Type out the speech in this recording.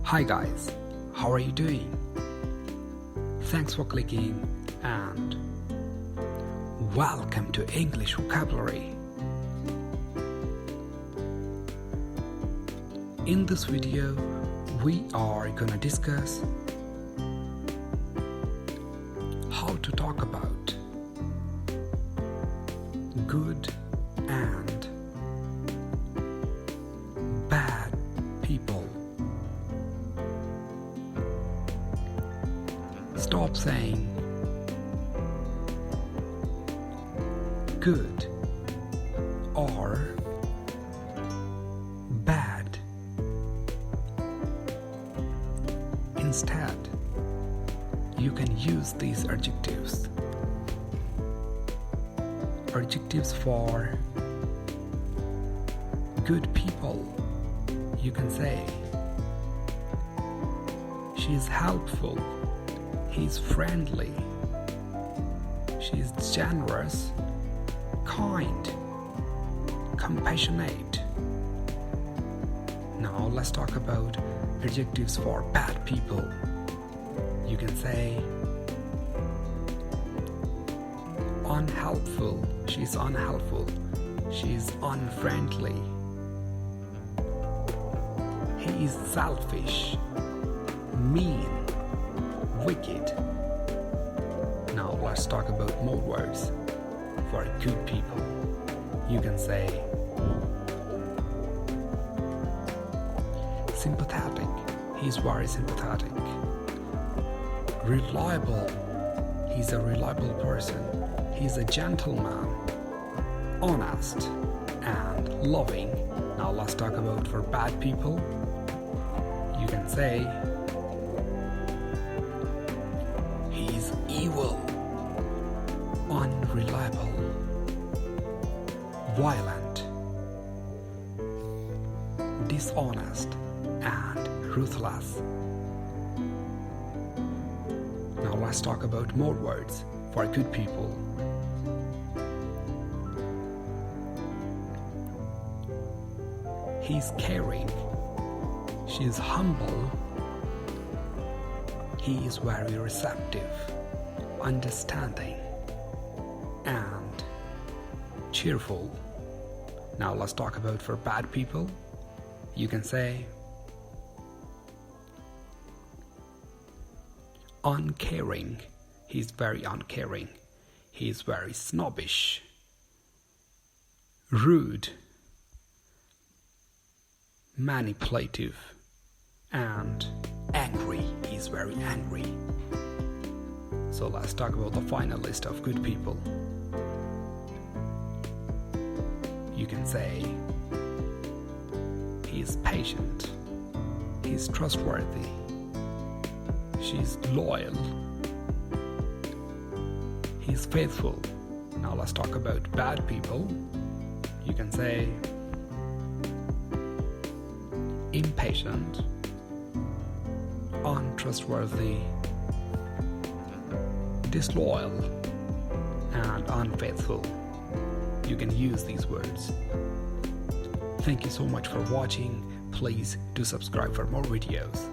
Hi guys, how are you doing? Thanks for clicking and welcome to English vocabulary. In this video, we are gonna discuss how to talk about good and bad people. Stop saying good or bad. Instead, you can use these adjectives. Adjectives for good people. You can say, she's helpful, he's friendly, she's generous, kind, compassionate. Now let's talk about adjectives for bad people. You can say, unhelpful, she's unhelpful, she's unfriendly, he is selfish, mean, wicked. Now let's talk about more words for good people. You can say sympathetic, he's very sympathetic. Reliable, he's a reliable person, he's a gentleman. Honest and loving. Now let's talk about for bad people. You can say he's evil, unreliable, violent, dishonest, and ruthless. Now let's talk about more words for good people. He's caring, she's humble, he is very receptive, understanding, and cheerful. Now let's talk about for bad people. You can say uncaring, he's very uncaring, he's very snobbish, rude, manipulative, and angry, he's very angry. So let's talk about the final list of good people. You can say he's patient, he's trustworthy, she's loyal, he's faithful. Now let's talk about bad people. You can say impatient, untrustworthy, disloyal, and unfaithful. You can use these words. Thank you so much for watching. Please do subscribe for more videos.